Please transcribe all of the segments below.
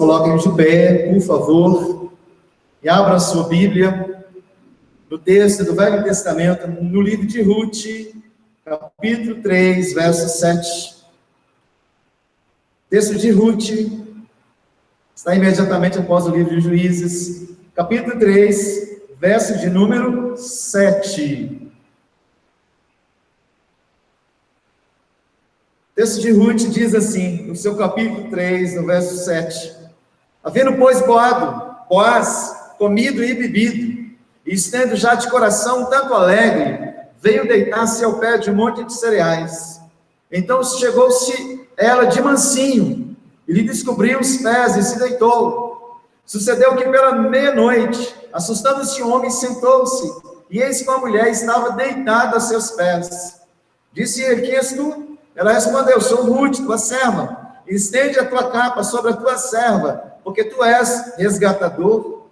coloquem de pé, por favor, e abram a sua Bíblia no texto do Velho Testamento, no livro de Ruth, capítulo 3, verso 7. O texto de Ruth está imediatamente após o livro de Juízes, capítulo 3, verso de número 7. O texto de Ruth diz assim, no seu capítulo 3, no verso 7. Havendo, pois, Boaz comido e bebido, e estando já de coração tanto alegre, veio deitar-se ao pé de um monte de cereais. Então chegou-se ela de mansinho, e lhe descobriu os pés, e se deitou. Sucedeu que pela meia-noite, assustando-se o homem, sentou-se, e eis que uma mulher estava deitada a seus pés. Disse ele, quem és tu? Ela respondeu, sou Ruth, tua serva. Estende a tua capa sobre a tua serva, porque tu és resgatador.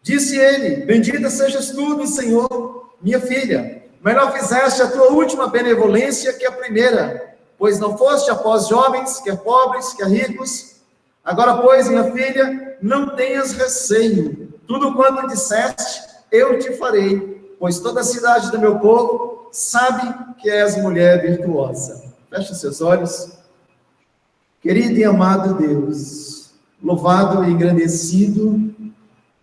Disse ele, bendita sejas tu do Senhor, minha filha. Melhor fizeste a tua última benevolência que a primeira, pois não foste após jovens, quer pobres, quer ricos. Agora, pois, minha filha, não tenhas receio. Tudo quanto disseste, eu te farei, pois toda a cidade do meu povo sabe que és mulher virtuosa. Feche seus olhos. Querido e amado Deus, louvado e engrandecido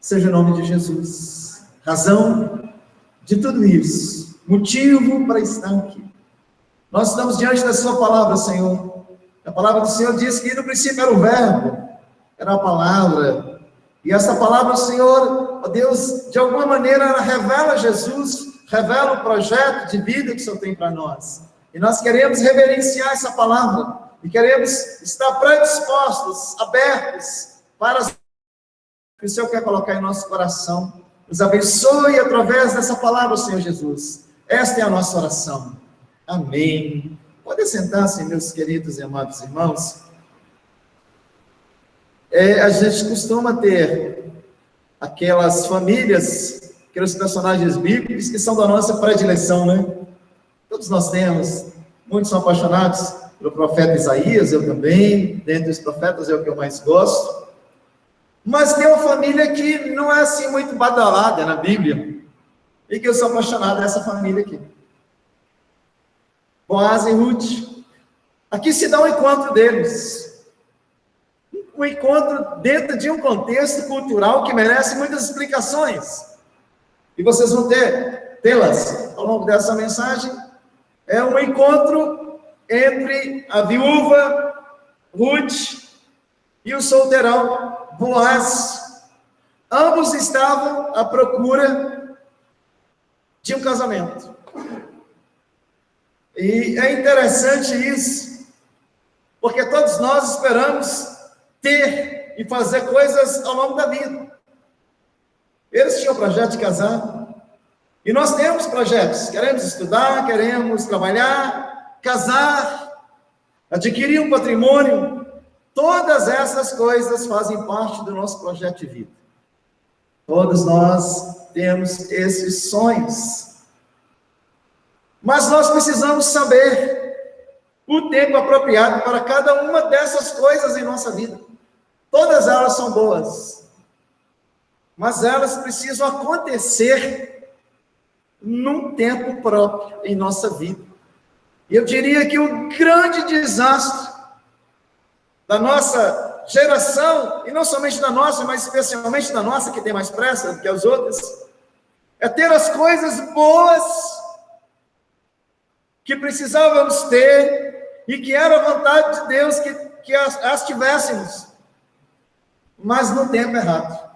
seja o nome de Jesus. Razão de tudo isso, motivo para estar aqui. Nós estamos diante da sua palavra, Senhor. A palavra do Senhor diz que no princípio era o verbo, era a palavra. E essa palavra, Senhor, ó Deus, de alguma maneira ela revela Jesus, revela o projeto de vida que o Senhor tem para nós. E nós queremos reverenciar essa palavra, e queremos estar predispostos, abertos, para o que o Senhor quer colocar em nosso coração. Nos abençoe através dessa palavra, Senhor Jesus. Esta é a nossa oração. Amém. Pode sentar-se, meus queridos e amados irmãos. A gente costuma ter aquelas famílias, aqueles personagens bíblicos que são da nossa predileção, né? Todos nós temos, muitos são apaixonados pelo profeta Isaías, eu também, dentre os profetas é o que eu mais gosto. Mas tem uma família que não é assim muito badalada na Bíblia, e que eu sou apaixonado dessa família aqui. Boaz e Ruth. Aqui se dá um encontro deles. Um encontro dentro de um contexto cultural que merece muitas explicações. E vocês vão tê-las ao longo dessa mensagem. É um encontro entre a viúva Ruth e o solteirão Boaz. Ambos estavam à procura de um casamento. E é interessante isso, porque todos nós esperamos ter e fazer coisas ao longo da vida. Eles tinham o projeto de casar. E nós temos projetos, queremos estudar, queremos trabalhar, casar, adquirir um patrimônio. Todas essas coisas fazem parte do nosso projeto de vida. Todos nós temos esses sonhos. Mas nós precisamos saber o tempo apropriado para cada uma dessas coisas em nossa vida. Todas elas são boas, mas elas precisam acontecer num tempo próprio em nossa vida. E eu diria que o grande desastre da nossa geração, e não somente da nossa, mas especialmente da nossa, que tem mais pressa do que as outras, é ter as coisas boas que precisávamos ter, e que era a vontade de Deus que as tivéssemos, mas no tempo errado.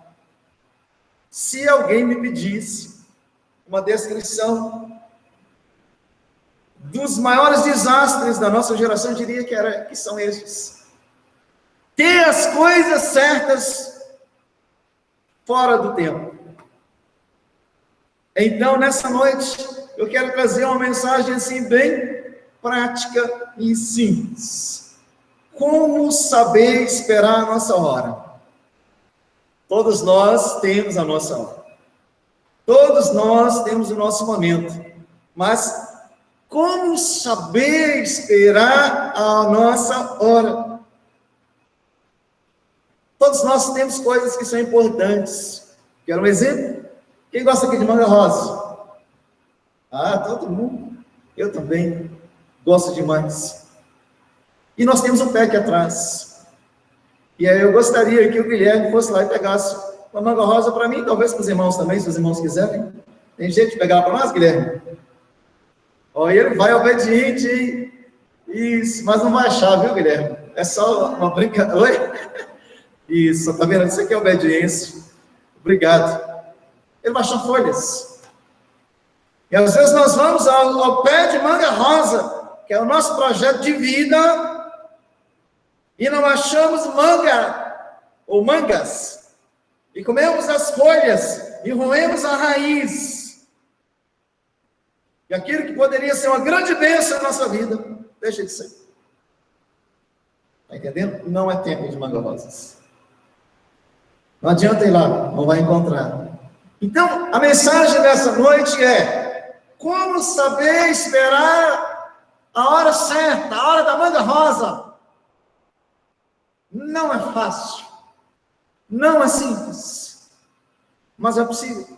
Se alguém me pedisse uma descrição dos maiores desastres da nossa geração, eu diria que são esses. Ter as coisas certas fora do tempo. Então, nessa noite, eu quero trazer uma mensagem assim, bem prática e simples. Como saber esperar a nossa hora? Todos nós temos a nossa hora. Todos nós temos o nosso momento, mas como saber esperar a nossa hora? Todos nós temos coisas que são importantes. Quer um exemplo? Quem gosta aqui de manga rosa? Ah, todo mundo. Eu também. Gosto demais. E nós temos um pé aqui atrás. E aí eu gostaria que o Guilherme fosse lá e pegasse uma manga rosa para mim, talvez para os irmãos também, se os irmãos quiserem. Tem jeito de pegar para nós, Guilherme? Ó, ele vai obediente, hein? Isso, mas não vai achar, viu, Guilherme? É só uma brincadeira. Oi? Isso, tá vendo? Isso aqui é obediência. Obrigado. Ele vai achar folhas. E às vezes nós vamos ao pé de manga rosa, que é o nosso projeto de vida, e não achamos manga ou mangas, e comemos as folhas e roemos a raiz. E aquilo que poderia ser uma grande bênção na nossa vida, deixa de ser. Está entendendo? Não é tempo de manga rosas. Não adianta ir lá, não vai encontrar. Então, a mensagem dessa noite é: como saber esperar a hora certa, a hora da manga rosa? Não é fácil, não é simples, mas é possível.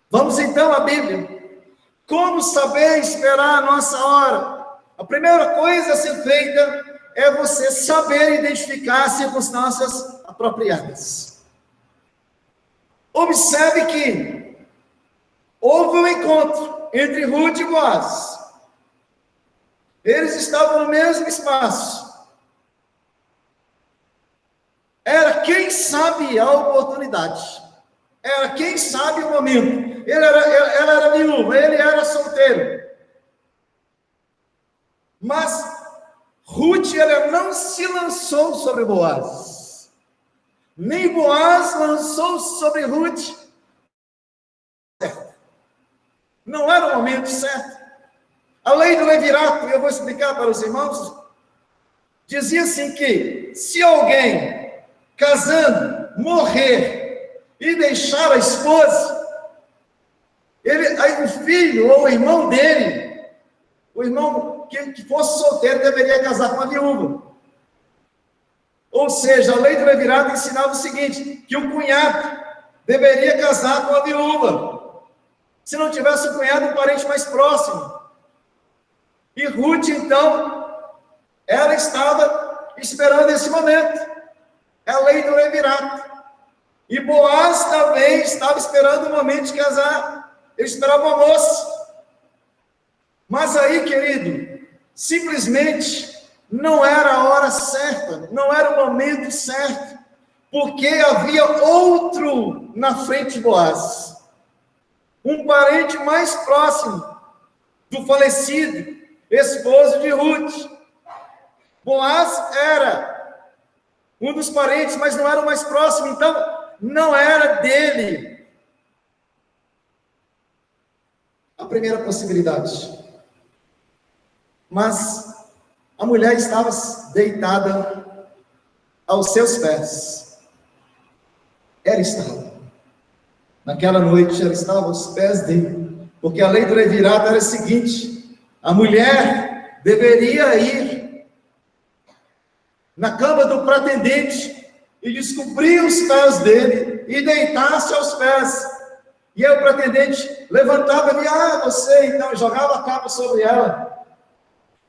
Vamos então à Bíblia. Como saber esperar a nossa hora? A primeira coisa a ser feita é você saber identificar as circunstâncias apropriadas. Observe que houve um encontro entre Ruth e Boaz. Eles estavam no mesmo espaço. Era quem sabe a oportunidade. Era quem sabe o momento. Ela era viúva, ele era solteiro. Mas Ruth, ela não se lançou sobre Boaz. Nem Boaz lançou sobre Ruth. Não era o momento certo. A lei do levirato, eu vou explicar para os irmãos, dizia assim que se alguém casando, morrer e deixar a esposa, aí o filho ou o irmão dele, o irmão que fosse solteiro deveria casar com a viúva. Ou seja, a lei do levirato ensinava o seguinte, que o cunhado deveria casar com a viúva. Se não tivesse o cunhado, um parente mais próximo. E Ruth, então, ela estava esperando esse momento. É a lei do levirato. E Boaz também estava esperando o momento de casar. Ele esperava uma moça. Mas aí, querido, simplesmente não era a hora certa, não era o momento certo, porque havia outro na frente de Boaz. Um parente mais próximo do falecido esposo de Ruth. Boaz era um dos parentes, mas não era o mais próximo, então não era dele. A primeira possibilidade. Mas a mulher estava deitada aos seus pés. Ela estava. Naquela noite, ela estava aos pés dele. Porque a lei do levirato era a seguinte: a mulher deveria ir na cama do pretendente e descobrir os pés dele e deitar-se aos pés. E aí o pretendente levantava e via, você, então, jogava a capa sobre ela.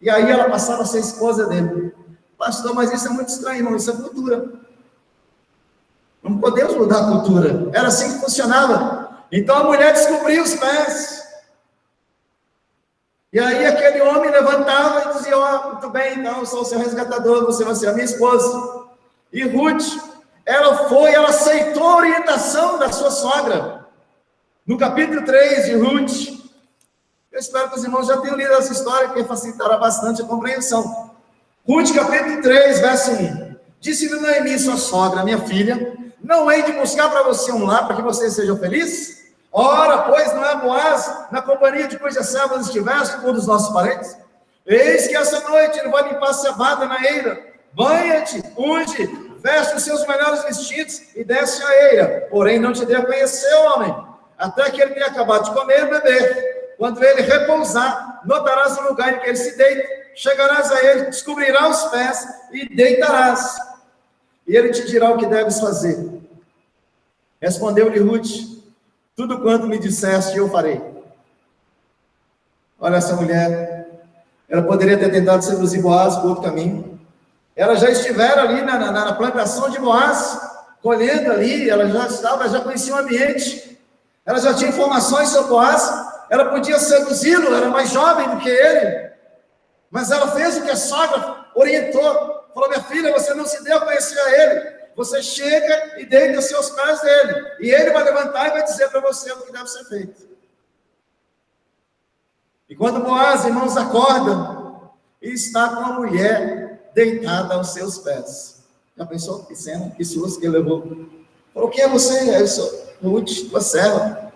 E aí ela passava a ser esposa dele. Pastor, mas isso é muito estranho, não, isso é cultura. Não podemos mudar a cultura. Era assim que funcionava. Então a mulher descobria os pés. E aí aquele homem levantava e dizia, muito bem, então eu sou o seu resgatador, você vai ser a minha esposa. E Ruth, ela aceitou a orientação da sua sogra. No capítulo 3 de Ruth, eu espero que os irmãos já tenham lido essa história, que facilitará bastante a compreensão. Ruth, capítulo 3, verso 1. Disse-lhe Noemi, sua sogra, minha filha, não hei de buscar para você um lar, para que você seja feliz? Ora, pois, não é Boaz, na companhia de cujas servas estiveste, um dos nossos parentes? Eis que essa noite ele vai limpar a cevada na eira. Banha-te, unge, veste os seus melhores vestidos e desce a eira. Porém, não te dê a conhecer, homem, até que ele tenha acabado de comer e beber. Quando ele repousar, notarás o lugar em que ele se deita, chegarás a ele, descobrirás os pés e deitarás. e ele te dirá o que deves fazer. Respondeu-lhe Ruth: tudo quanto me disseste, eu farei. Olha essa mulher, ela poderia ter tentado seduzir Boaz por outro caminho. Ela já estivera ali na plantação de Boaz, colhendo ali, ela já conhecia o ambiente, ela já tinha informações sobre Boaz, ela podia seduzi-lo, era mais jovem do que ele, mas ela fez o que a sogra orientou, falou: minha filha, você não se deu a conhecer a ele, você chega e deita os seus pés dele, e ele vai levantar e vai dizer para você o que deve ser feito. E quando Boaz, irmãos, acorda, e está com a mulher deitada aos seus pés. Já pensou que cena, que susto que ele levou? Falou: quem é você? Eu sou Ruth, tua serva.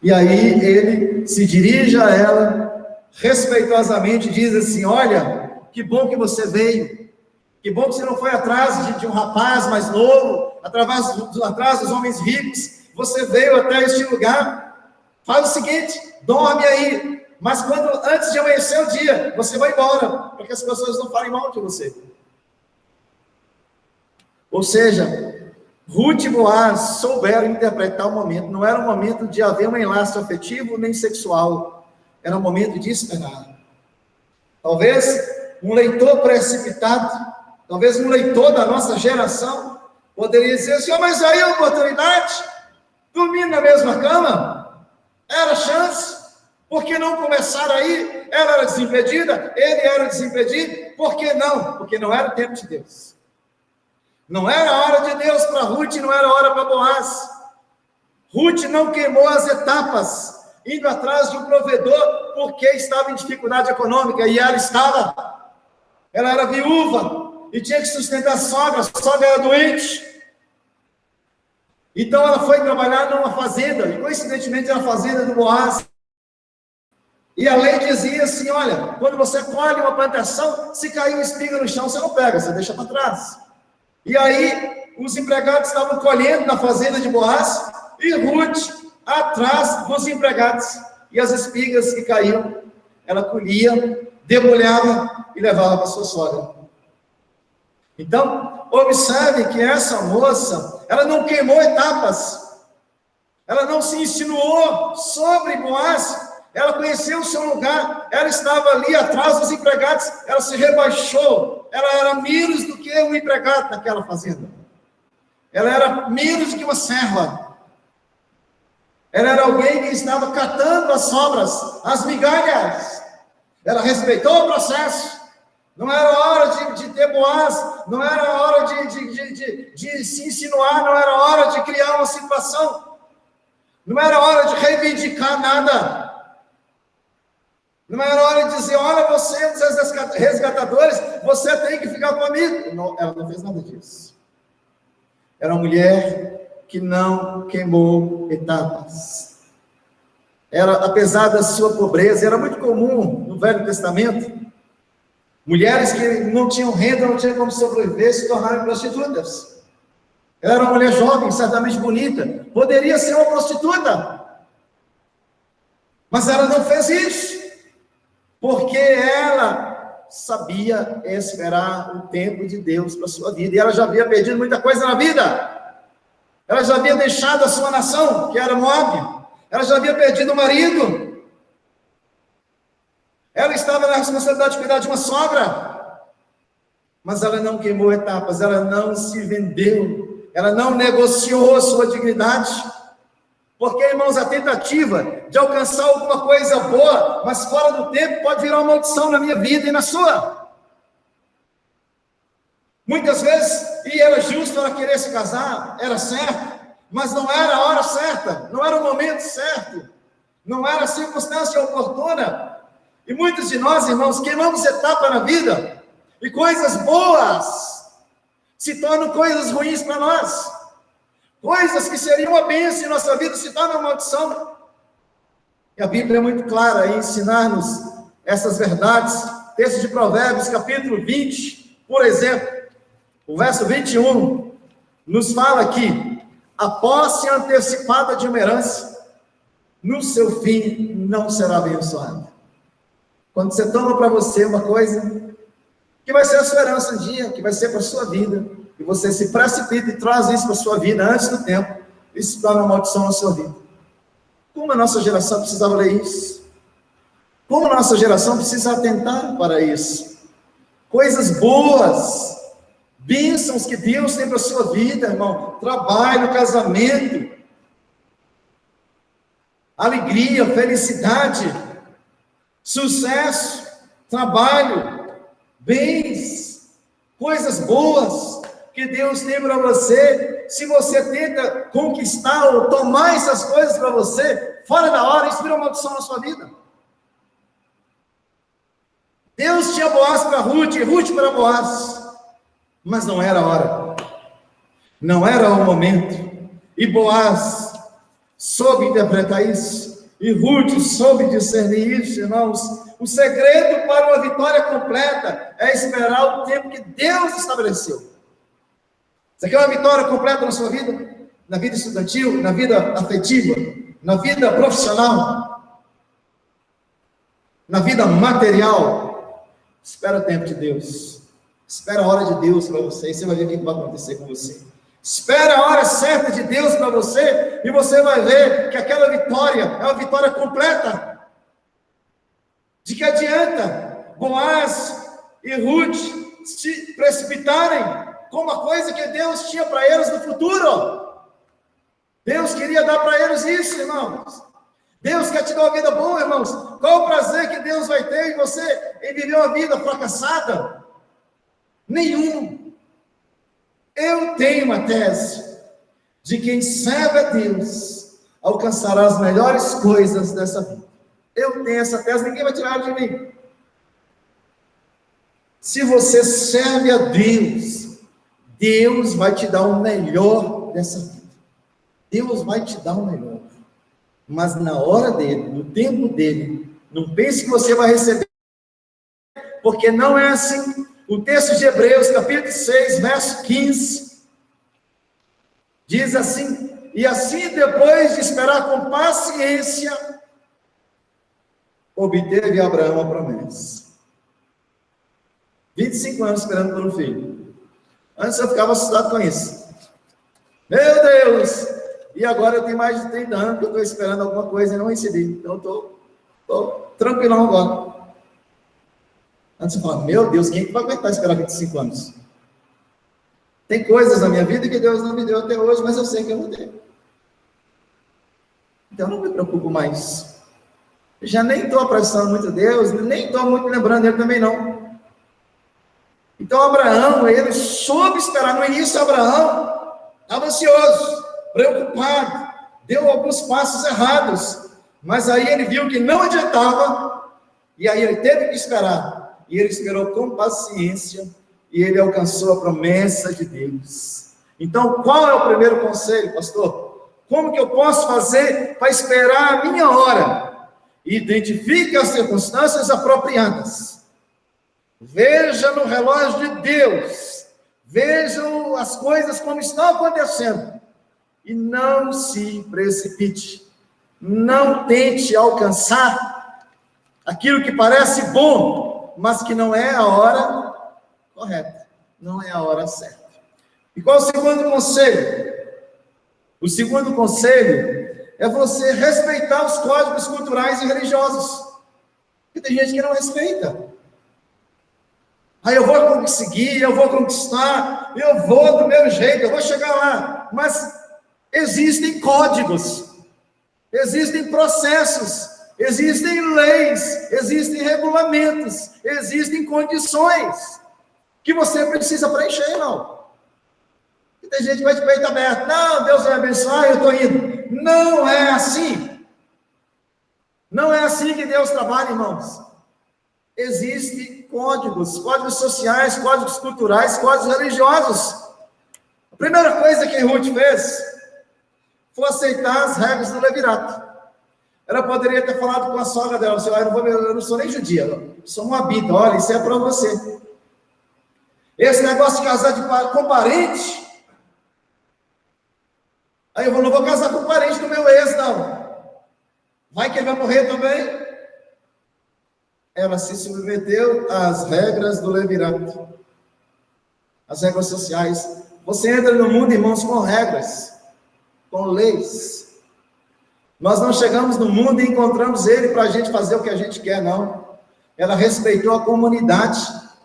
E aí ele se dirige a ela, respeitosamente diz assim: olha, que bom que você veio, que bom que você não foi atrás de um rapaz mais novo, atrás dos homens ricos, você veio até este lugar. Faz o seguinte, dorme aí, mas antes de amanhecer o dia, você vai embora, para que as pessoas não falem mal de você. Ou seja, Ruth e Boaz souberam interpretar o momento. Não era um momento de haver um enlace afetivo nem sexual, era um momento de esperar. Talvez um leitor precipitado, talvez um leitor da nossa geração poderia dizer assim: mas aí a oportunidade, dormir na mesma cama, era chance, por que não começar aí? Ela era desimpedida, ele era desimpedido, por que não? Porque não era o tempo de Deus. Não era a hora de Deus para Ruth, não era a hora para Boaz. Ruth não queimou as etapas, indo atrás de um provedor, porque estava em dificuldade econômica, e ela estava. Ela era viúva, e tinha que sustentar a sogra era doente. Então ela foi trabalhar numa fazenda, e coincidentemente era a fazenda do Boaz. E a lei dizia assim: olha, quando você colhe uma plantação, se cair uma espiga no chão, você não pega, você deixa para trás. E aí, os empregados estavam colhendo na fazenda de Boaz, e Ruth atrás dos empregados, e as espigas que caíam, ela colhia, debulhava e levava para sua sogra. Então, observe que essa moça, ela não queimou etapas, ela não se insinuou sobre Boaz, ela conheceu o seu lugar, ela estava ali atrás dos empregados, ela se rebaixou, ela era menos do que um empregado naquela fazenda, ela era menos do que uma serva, ela era alguém que estava catando as sobras, as migalhas, ela respeitou o processo, não era hora de ter Boaz, não era hora de se insinuar, não era hora de criar uma situação, não era hora de reivindicar nada, não era hora de dizer: olha, você é um dos resgatadores, você tem que ficar comigo. Não, ela não fez nada disso. Era uma mulher que não queimou etapas. Apesar da sua pobreza, era muito comum no Velho Testamento, mulheres que não tinham renda, não tinham como sobreviver, se tornarem prostitutas. Ela era uma mulher jovem, certamente bonita, poderia ser uma prostituta, mas ela não fez isso, porque ela sabia esperar o tempo de Deus para a sua vida, e ela já havia perdido muita coisa na vida. Ela já havia deixado a sua nação, que era Moabe, ela já havia perdido o marido, ela estava na responsabilidade de cuidar de uma sogra, mas ela não queimou etapas, ela não se vendeu, ela não negociou a sua dignidade. Porque, irmãos, a tentativa de alcançar alguma coisa boa, mas fora do tempo, pode virar uma maldição na minha vida e na sua. Muitas vezes, e era justo ela querer se casar, era certo, mas não era a hora certa, não era o momento certo, não era a circunstância oportuna. E muitos de nós, irmãos, queimamos etapa na vida, e coisas boas se tornam coisas ruins para nós. Coisas que seriam uma bênção em nossa vida se tornam uma maldição. E a Bíblia é muito clara em ensinar-nos essas verdades. Texto de Provérbios, capítulo 20, por exemplo, o verso 21, nos fala que a posse antecipada de uma herança, no seu fim, não será abençoada. Quando você toma para você uma coisa, que vai ser a sua herança um dia, que vai ser para a sua vida, e você se precipita e traz isso para a sua vida antes do tempo, isso se torna uma maldição na sua vida. Como a nossa geração precisava ler isso? Como a nossa geração precisa atentar para isso? Coisas boas, bênçãos que Deus tem para a sua vida, irmão. Trabalho, casamento, alegria, felicidade, sucesso, trabalho, bens, coisas boas que Deus tem para você. Se você tenta conquistar ou tomar essas coisas para você, fora da hora, isso vira uma maldição na sua vida. Deus tinha Boaz para Ruth, e Ruth para Boaz, mas não era a hora, não era o momento, e Boaz soube interpretar isso, e Ruth soube discernir isso, irmãos. O segredo para uma vitória completa é esperar o tempo que Deus estabeleceu. Você quer uma vitória completa na sua vida? Na vida estudantil, na vida afetiva, na vida profissional, na vida material? Espera o tempo de Deus. Espera a hora de Deus para você, e você vai ver o que vai acontecer com você. Espera a hora certa de Deus para você, e você vai ver que aquela vitória é uma vitória completa. De que adianta Boaz e Ruth se precipitarem com uma coisa que Deus tinha para eles no futuro? Deus queria dar para eles isso, irmãos. Deus quer te dar uma vida boa, irmãos. Qual o prazer que Deus vai ter em você em viver uma vida fracassada? Nenhum. Eu tenho uma tese de quem serve a Deus alcançará as melhores coisas dessa vida. Eu tenho essa tese, ninguém vai tirar de mim. Se você serve a Deus, Deus vai te dar o melhor dessa vida. Deus vai te dar o melhor. Mas na hora dele, no tempo dele, não pense que você vai receber, porque não é assim. O texto de Hebreus, capítulo 6, verso 15, diz assim: e assim, depois de esperar com paciência, obteve Abraão a promessa. 25 anos esperando por um filho. Antes eu ficava assustado com isso. Meu Deus! E agora eu tenho mais de 30 anos que eu estou esperando alguma coisa e não recebi. Então eu estou tranquilão agora. Antes eu falava, meu Deus, quem vai aguentar esperar 25 anos? Tem coisas na minha vida que Deus não me deu até hoje, mas eu sei que eu vou ter. Então eu não me preocupo mais. Eu já nem estou apressando muito Deus, nem estou muito lembrando dele também não. Então Abraão, ele soube esperar. No início Abraão estava ansioso, preocupado, deu alguns passos errados, mas aí ele viu que não adiantava, e aí ele teve que esperar, e ele esperou com paciência, e ele alcançou a promessa de Deus. Então, qual é o primeiro conselho, pastor? Como que eu posso fazer para esperar a minha hora? Identifique as circunstâncias apropriadas. Veja no relógio de Deus, vejam as coisas como estão acontecendo, e não se precipite, não tente alcançar aquilo que parece bom, mas que não é a hora correta, não é a hora certa. E qual é o segundo conselho? O segundo conselho é você respeitar os códigos culturais e religiosos, porque tem gente que não respeita. Aí eu vou conseguir, eu vou conquistar, eu vou do meu jeito, eu vou chegar lá. Mas existem códigos, existem processos, existem leis, existem regulamentos, existem condições que você precisa preencher, irmão. E tem gente que vai de peito aberto, não, Deus vai abençoar, eu estou indo. Não é assim. Não é assim que Deus trabalha, irmãos. Existem códigos sociais, códigos culturais, códigos religiosos. A primeira coisa que Ruth fez foi aceitar as regras do levirato. Ela poderia ter falado com a sogra dela, eu não sou nem judia, eu sou moabita, olha, isso é para você. Esse negócio de casar com parente, aí eu não vou casar com parente do meu ex, não. Vai que ele vai morrer também? Ela se submeteu às regras do levirato. as regras sociais. Você entra no mundo, irmãos, com regras, com leis. Nós não chegamos no mundo e encontramos ele para a gente fazer o que a gente quer, não. Ela respeitou a comunidade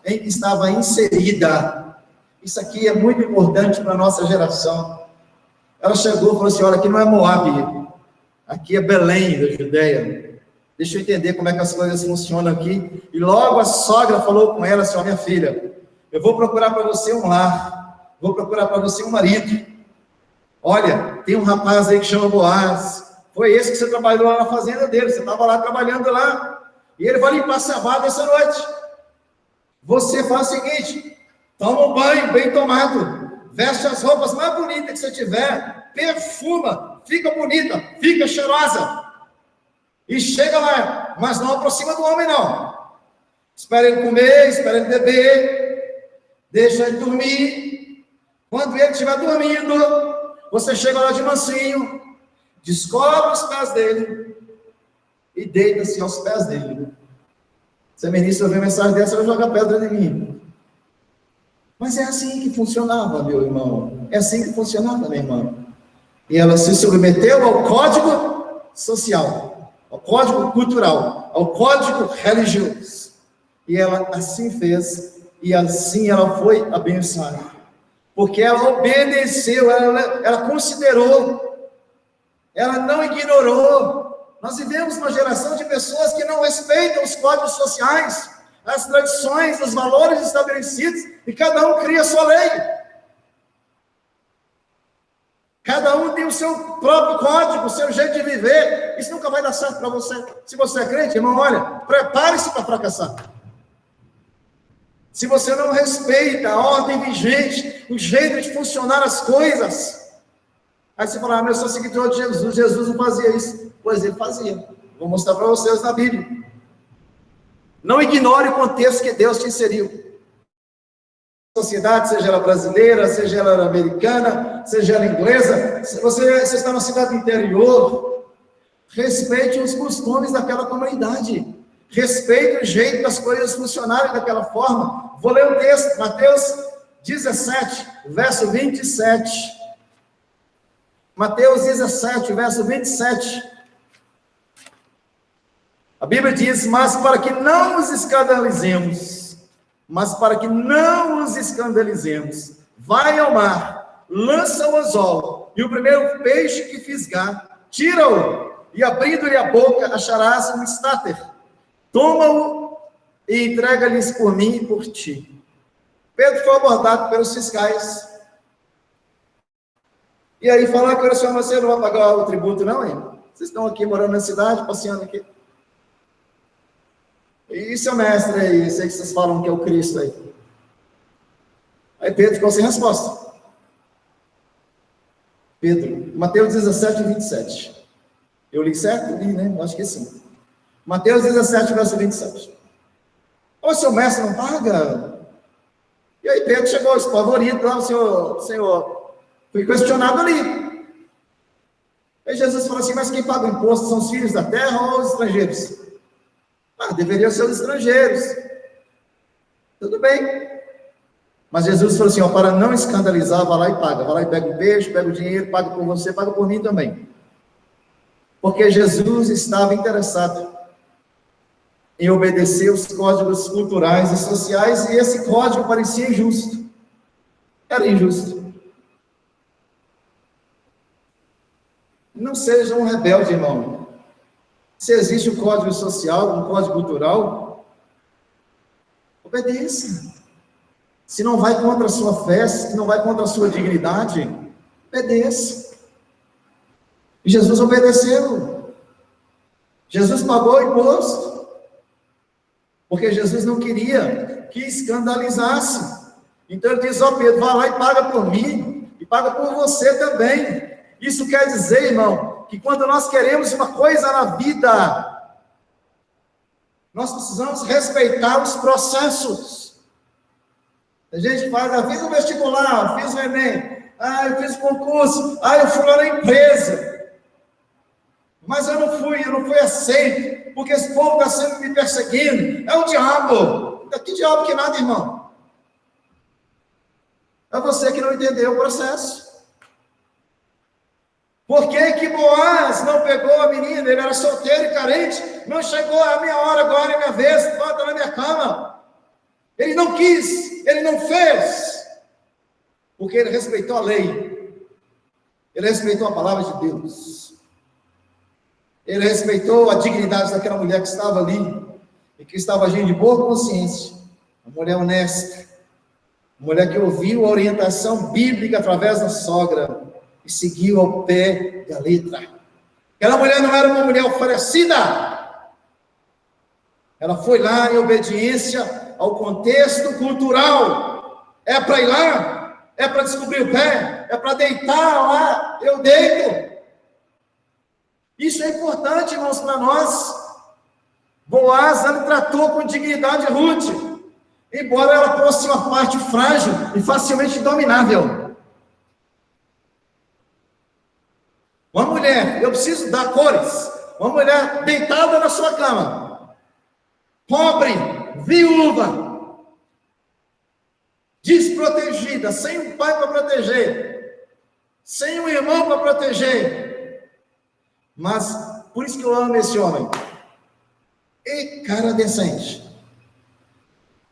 em que estava inserida. Isso aqui é muito importante para a nossa geração. Ela chegou e falou assim, olha, aqui não é Moabe, aqui é Belém, da Judeia. Deixa eu entender como é que as coisas funcionam aqui. E logo a sogra falou com ela assim, ó, minha filha, eu vou procurar para você um lar, vou procurar para você um marido. Olha, tem um rapaz aí que chama Boaz, foi esse que você trabalhou lá na fazenda dele, você estava lá trabalhando lá, e ele vai limpar a cevada essa noite. Você faz o seguinte, toma um banho bem tomado, veste as roupas mais bonitas que você tiver, perfuma, fica bonita, fica cheirosa, e chega lá, mas não aproxima do homem não. Espera ele comer, espera ele beber, deixa ele dormir. Quando ele estiver dormindo, você chega lá de mansinho, descobre os pés dele e deita-se aos pés dele. Se a ministra ouvir mensagem dessa, ela joga pedra em mim. Mas é assim que funcionava, meu irmão. É assim que funcionava, minha irmã. E ela se submeteu ao código social, ao código cultural, ao código religioso. E ela assim fez, e assim ela foi abençoada. Porque ela obedeceu, ela considerou, ela não ignorou. Nós vivemos uma geração de pessoas que não respeitam os códigos sociais, as tradições, os valores estabelecidos, e cada um cria a sua lei. Cada um tem o seu próprio código, o seu jeito de viver. Isso nunca vai dar certo para você. Se você é crente, irmão, olha, prepare-se para fracassar. Se você não respeita a ordem vigente, o jeito de funcionar as coisas, aí você fala, eu sou seguidor de Jesus, Jesus não fazia isso. Pois ele fazia. Vou mostrar para vocês na Bíblia. Não ignore o contexto que Deus te inseriu. Sociedade, seja ela brasileira, seja ela americana, seja ela inglesa, se você está na cidade interior, respeite os costumes daquela comunidade. Respeite o jeito das coisas funcionarem daquela forma. Vou ler o texto, Mateus 17, verso 27. Mateus 17, verso 27. A Bíblia diz, mas para que não nos escandalizemos, vai ao mar, lança o anzol, e o primeiro peixe que fisgar, tira-o, e abrindo-lhe a boca, acharás um estáter. Toma-o e entrega-lhes por mim e por ti. Pedro foi abordado pelos fiscais. E aí falaram que o senhor, você não vai pagar o tributo não, hein? Vocês estão aqui morando na cidade, passeando aqui. E seu mestre aí, sei que vocês falam que é o Cristo aí. Aí Pedro ficou sem resposta. Pedro, Mateus 17, 27. Eu li certo? Li, né? Acho que sim. Mateus 17, verso 27. Ô, seu mestre não paga? E aí Pedro chegou espavorido lá, o senhor, foi questionado ali. Aí Jesus falou assim, mas quem paga o imposto são os filhos da terra ou os estrangeiros? Deveriam ser os estrangeiros. Tudo bem. Mas Jesus falou assim, para não escandalizar, vai lá e paga. Vai lá e pega o peixe, pega o dinheiro, paga por você, paga por mim também. Porque Jesus estava interessado em obedecer os códigos culturais e sociais, e esse código parecia injusto. Era injusto. Não seja um rebelde, irmão. Se existe um código social, um código cultural, obedeça. Se não vai contra a sua fé, se não vai contra a sua dignidade, obedeça. E Jesus obedeceu. Jesus pagou o imposto. Porque Jesus não queria que escandalizasse. Então ele diz, Pedro, vai lá e paga por mim, e paga por você também. Isso quer dizer, irmão, que quando nós queremos uma coisa na vida, nós precisamos respeitar os processos. A gente fala, fiz o vestibular, fiz o Enem, eu fiz o concurso, eu fui lá na empresa, mas eu não fui aceito, porque esse povo está sempre me perseguindo, é o diabo. Que diabo que nada, irmão? É você que não entendeu o processo. Por que que Boaz não pegou a menina? Ele era solteiro e carente. Não chegou a minha hora agora, é minha vez, bota na minha cama. Ele não quis, ele não fez. Porque ele respeitou a lei. Ele respeitou a palavra de Deus. Ele respeitou a dignidade daquela mulher que estava ali. E que estava agindo de boa consciência. Uma mulher honesta. Uma mulher que ouviu a orientação bíblica através da sogra. E seguiu ao pé da letra. Aquela mulher não era uma mulher oferecida. Ela foi lá em obediência ao contexto cultural. É para ir lá? É para descobrir o pé? É para deitar lá? Eu deito. Isso é importante, irmãos, para nós. Boaz, ele tratou com dignidade Ruth. Embora ela fosse uma parte frágil e facilmente dominável. Uma mulher, eu preciso dar cores, uma mulher deitada na sua cama, pobre, viúva, desprotegida, sem um pai para proteger, sem um irmão para proteger. Mas, por isso que eu amo esse homem. E cara decente.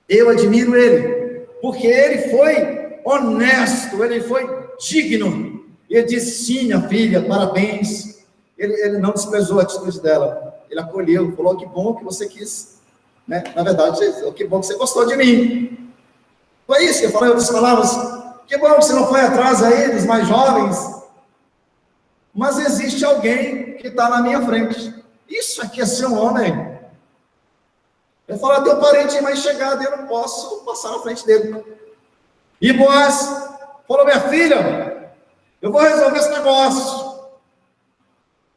Eu admiro ele, porque ele foi honesto, ele foi digno. Ele disse, sim, minha filha, parabéns. Ele não desprezou a atitude dela. Ele acolheu, falou, que bom que você quis. Né? Na verdade, que bom que você gostou de mim. Foi isso que eu falei, outras palavras. Que bom que você não foi atrás aí dos mais jovens. Mas existe alguém que está na minha frente. Isso aqui é ser um homem. Ele fala, teu parente mais chegado, eu não posso passar na frente dele. E Boaz falou, minha filha, eu vou resolver esse negócio.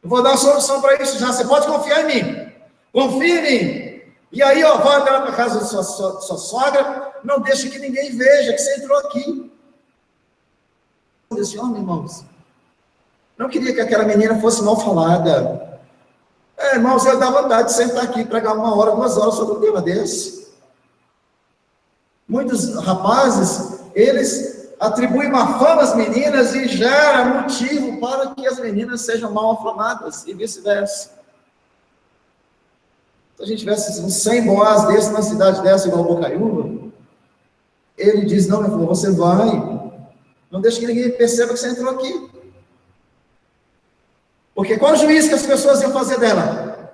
Eu vou dar uma solução para isso já. Você pode confiar em mim. Confia em mim. E aí, ó, vai lá para a casa da sua sogra. Não deixe que ninguém veja que você entrou aqui. Esse homem, irmãos, não queria que aquela menina fosse mal falada. Irmãos, eu dá vontade de sentar aqui e pregar 1 hora, 2 horas sobre um tema desse. Muitos rapazes, eles atribui má fama às meninas e gera motivo para que as meninas sejam mal afamadas e vice-versa. Se a gente tivesse uns 100 Boaz desses numa cidade dessa, igual Bocaiúva, ele diz, não, meu filho, você vai, não deixe que ninguém perceba que você entrou aqui. Porque qual o juízo que as pessoas iam fazer dela?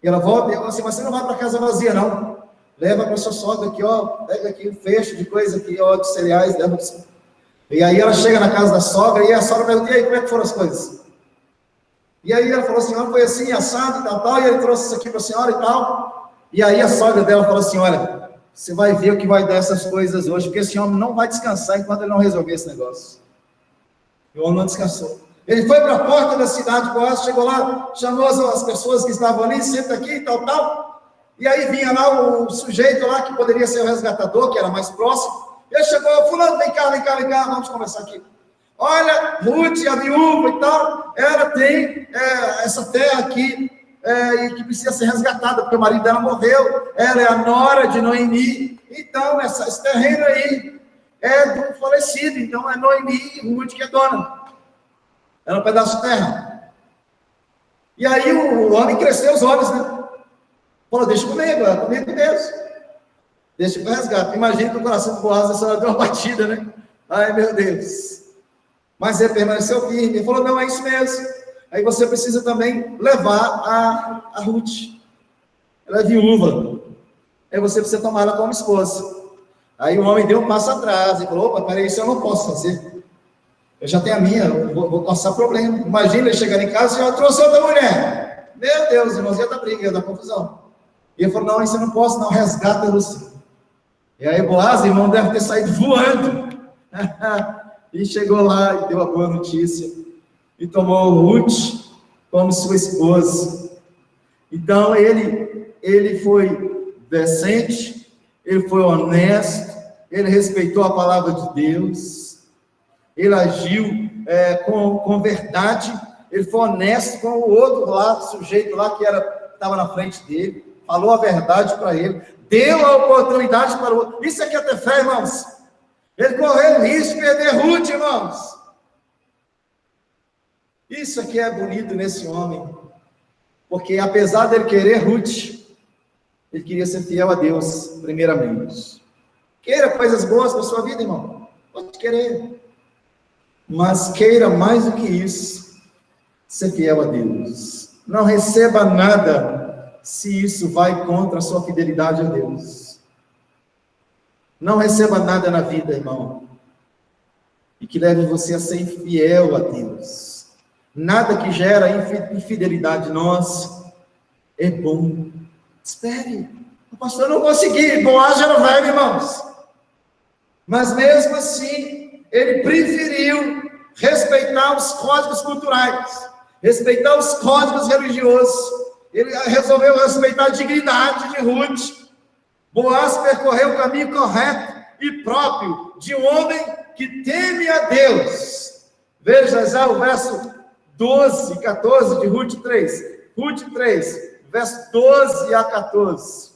E ela volta e ela assim, mas você não vai para casa vazia, não. Leva para sua sogra aqui, ó, pega aqui um fecho de coisa aqui, ó, de cereais, leva para você. E aí ela chega na casa da sogra, e a sogra pergunta, e aí, como é que foram as coisas? E aí ela falou assim, ó, foi assim, assado e tal, e ele trouxe isso aqui para a senhora e tal. E aí a sogra dela falou assim, olha, você vai ver o que vai dar essas coisas hoje, porque esse homem não vai descansar enquanto ele não resolver esse negócio. E o homem não descansou. Ele foi para a porta da cidade, Boaz chegou lá, chamou as pessoas que estavam ali, senta aqui e tal. E aí vinha lá o sujeito lá, que poderia ser o resgatador, que era mais próximo. Ele chegou, fulano, vem cá, vamos conversar aqui. Olha, Ruth, a viúva e tal, ela tem essa terra aqui, e que precisa ser resgatada, porque o marido dela morreu, ela é a nora de Noemi, então esse terreno aí é do falecido, então é Noemi e Ruth que é dona. Era um pedaço de terra. E aí o homem cresceu os olhos, né? Falou, deixa comigo, é comigo mesmo. Deixa eu resgatar. Imagina que o coração do Boaz, a senhora deu uma batida, né? Ai, meu Deus. Mas ele permaneceu firme. Ele falou, não, é isso mesmo. Aí você precisa também levar a Ruth. Ela é viúva. Aí você precisa tomar ela como esposa. Aí o homem deu um passo atrás e falou, opa, peraí, isso eu não posso fazer. Eu já tenho a minha, eu vou passar problema. Imagina ele chegar em casa e eu trouxe outra mulher. Meu Deus, irmãos, ia dar briga, ia dar confusão. E ele falou, não, isso eu não posso, não, resgata você. E aí Boaz, irmão, deve ter saído voando. E chegou lá e deu a boa notícia. E tomou Ruth como sua esposa. Então, ele foi decente, ele foi honesto, ele respeitou a palavra de Deus, ele agiu com verdade, ele foi honesto com o outro lado, sujeito lá que estava na frente dele, falou a verdade para ele, deu a oportunidade para o outro. Isso aqui é ter fé, irmãos. Ele correu o risco de perder Ruth, irmãos. Isso aqui é bonito nesse homem, porque apesar dele querer Ruth, ele queria ser fiel a Deus, primeiramente. Queira coisas boas para a sua vida, irmão. Pode querer. Mas queira mais do que isso, ser fiel a Deus. Não receba nada se isso vai contra a sua fidelidade a Deus. Não receba nada na vida, irmão, e que leve você a ser infiel a Deus. Nada que gera infidelidade nossa é bom. Espere. O pastor não conseguiu. Boaz já era velho, irmãos. Mas mesmo assim, ele preferiu respeitar os códigos culturais, respeitar os códigos religiosos. Ele resolveu respeitar a dignidade de Ruth. Boaz percorreu o caminho correto e próprio de um homem que teme a Deus. Veja já o verso 12 e 14 de Ruth 3. Ruth 3, verso 12 a 14.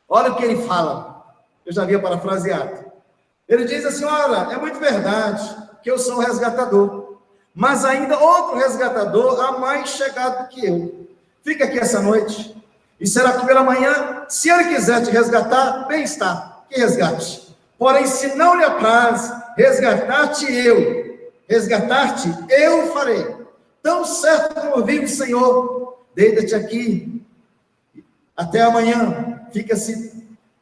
Olha o que ele fala. Eu já havia parafraseado. Ele diz assim: olha, é muito verdade que eu sou um resgatador, mas ainda outro resgatador há mais chegado do que eu. Fica aqui essa noite, e será que pela manhã, se ele quiser te resgatar, bem está, que resgate. Porém, se não lhe apraz resgatar-te eu farei. Tão certo como vive o Senhor, deita-te aqui até amanhã.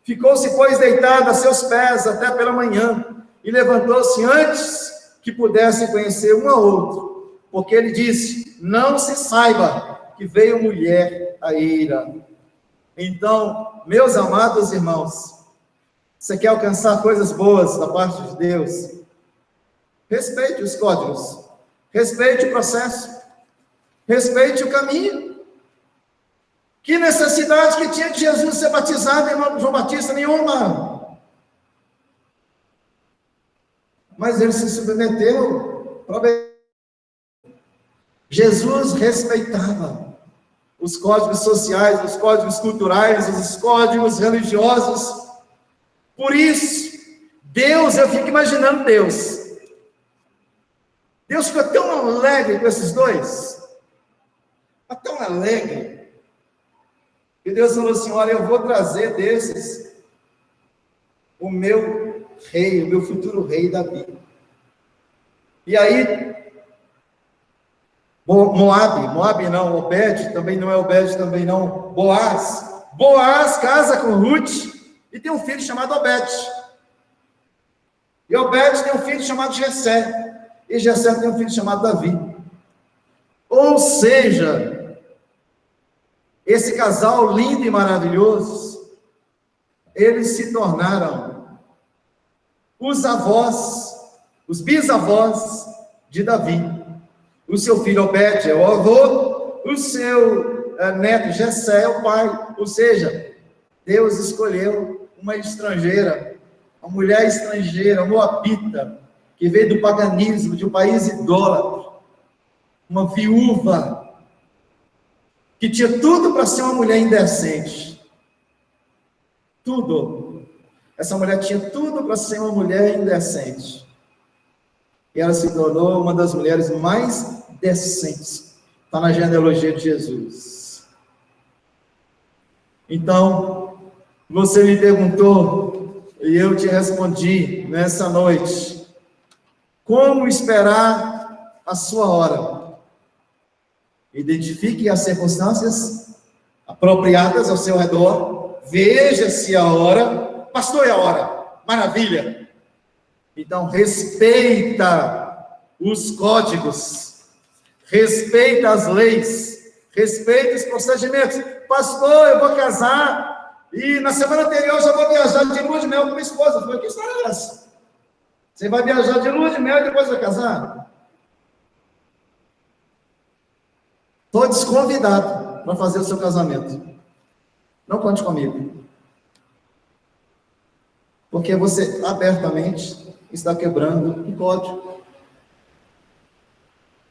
Ficou-se, pois, deitado a seus pés até pela manhã, e levantou-se antes que pudessem conhecer um ao outro, porque ele disse: não se saiba que veio mulher a ira. Então, meus amados irmãos, você quer alcançar coisas boas da parte de Deus? Respeite os códigos, respeite o processo, respeite o caminho. Que necessidade que tinha de Jesus ser batizado em nome de João Batista? Nenhuma. Mas ele se submeteu. Jesus respeitava os códigos sociais, os códigos culturais, os códigos religiosos. Por isso, Deus, eu fico imaginando Deus. Deus ficou tão alegre com esses dois. Tão alegre. E Deus falou assim: olha, eu vou trazer desses o meu rei, o meu futuro rei Davi. E aí, Moabe não, Obed, também não é Obed, também não, Boaz casa com Ruth e tem um filho chamado Obed. E Obed tem um filho chamado Jessé, e Jessé tem um filho chamado Davi. Ou seja, esse casal lindo e maravilhoso, eles se tornaram os avós, os bisavós de Davi. O seu filho Obed é o avô, o seu neto Jessé é o pai. Ou seja, Deus escolheu uma estrangeira, uma mulher estrangeira, moabita, que veio do paganismo, de um país idólatra, uma viúva, que tinha tudo para ser uma mulher indecente. Tudo. Essa mulher tinha tudo para ser uma mulher indecente. E ela se tornou uma das mulheres mais decentes. Está na genealogia de Jesus. Então, você me perguntou, e eu te respondi nessa noite: como esperar a sua hora? Identifique as circunstâncias apropriadas ao seu redor. Veja se a hora. Pastor, é a hora. Maravilha. Então, respeita os códigos. Respeita as leis. Respeita os procedimentos. Pastor, eu vou casar e na semana anterior eu já vou viajar de lua de mel com minha esposa. Eu falei: que história é essa? Você vai viajar de lua de mel e depois vai casar? Estou desconvidado para fazer o seu casamento. Não conte comigo. Porque você abertamente está quebrando um código.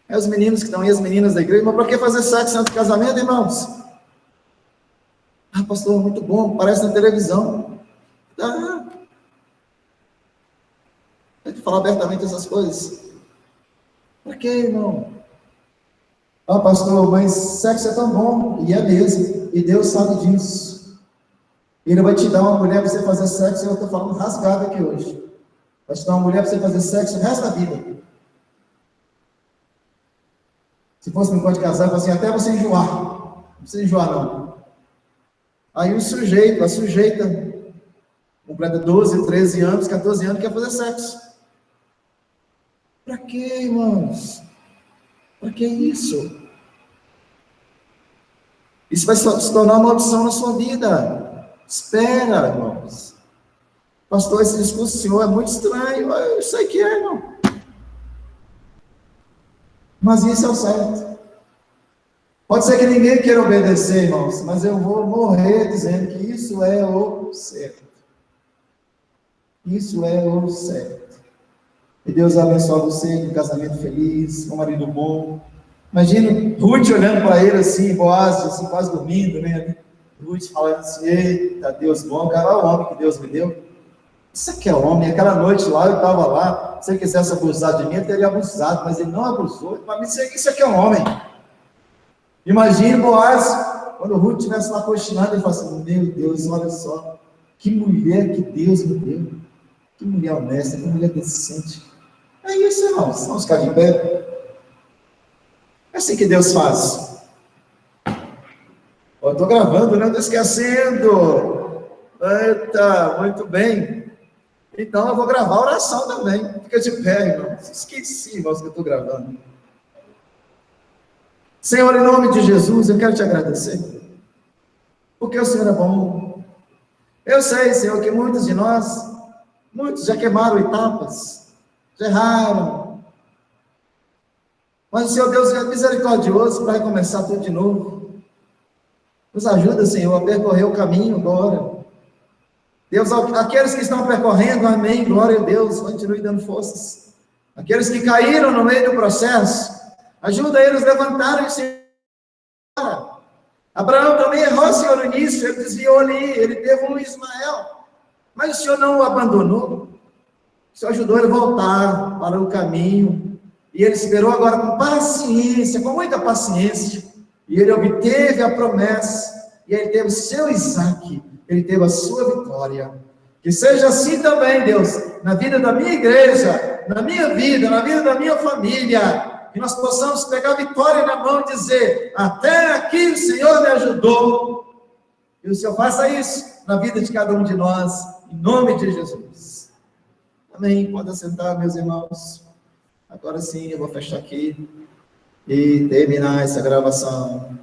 É os meninos que estão aí, as meninas da igreja: mas para que fazer sexo antes do casamento, irmãos? Ah, pastor, muito bom, parece na televisão. Ah, falar abertamente essas coisas. Para quê, irmão? Ah, pastor, mas sexo é tão bom, e é mesmo, e Deus sabe disso. Ele vai te dar uma mulher para você fazer sexo, eu estou falando rasgado aqui hoje. Vai te dar uma mulher para você fazer sexo o resto da vida. Se fosse no código de casar, assim, até você enjoar. Não precisa enjoar, não. Aí o sujeito, a sujeita, completa 12, 13 anos, 14 anos, quer fazer sexo. Para quê, irmãos? Para que isso? Isso vai se tornar uma maldição na sua vida. Espera, irmãos. Pastor, esse discurso do senhor é muito estranho. Eu sei que é, irmão. Mas isso é o certo. Pode ser que ninguém queira obedecer, irmãos, mas eu vou morrer dizendo que isso é o certo. Isso é o certo. E Deus abençoe você com um casamento feliz, com um marido bom. Imagina Ruth olhando para ele assim, Boaz, assim, quase dormindo, né? Ruth falando assim, eita, Deus bom, cara, olha o homem que Deus me deu. Isso aqui é homem, aquela noite lá, eu estava lá, se ele quisesse abusar de mim, ele teria abusado, mas ele não abusou. Para mim, isso aqui é um homem. Imagine Boaz, quando Ruth estivesse lá coxinando, ele fala assim, meu Deus, olha só, que mulher que Deus me deu. Que mulher honesta, que mulher decente. É isso, irmãos, vamos ficar de pé. É assim que Deus faz. Eu estou gravando, não estou esquecendo. Eita, muito bem. Então eu vou gravar a oração também. Fica de pé, irmãos. Esqueci, irmãos, que eu estou gravando. Senhor, em nome de Jesus, eu quero te agradecer. Porque o Senhor é bom. Eu sei, Senhor, que muitos de nós, muitos já queimaram etapas, já erraram. Mas o Senhor Deus é misericordioso para recomeçar tudo de novo. Nos ajuda, Senhor, a percorrer o caminho agora. Deus, aqueles que estão percorrendo, amém, glória a Deus, continue dando forças. Aqueles que caíram no meio do processo, ajuda eles a levantarem, Senhor. Abraão também errou, Senhor, no início, ele desviou ali, ele teve um Ismael, mas o Senhor não o abandonou. O Senhor ajudou ele a voltar para o caminho, e ele esperou agora com paciência, com muita paciência, e ele obteve a promessa, e ele teve o seu Isaque, ele teve a sua vitória. Que seja assim também, Deus, na vida da minha igreja, na minha vida, na vida da minha família, que nós possamos pegar a vitória na mão e dizer, até aqui o Senhor me ajudou, e o Senhor faça isso na vida de cada um de nós, em nome de Jesus. Amém. Pode sentar, meus irmãos. Agora sim, eu vou fechar aqui e terminar essa gravação.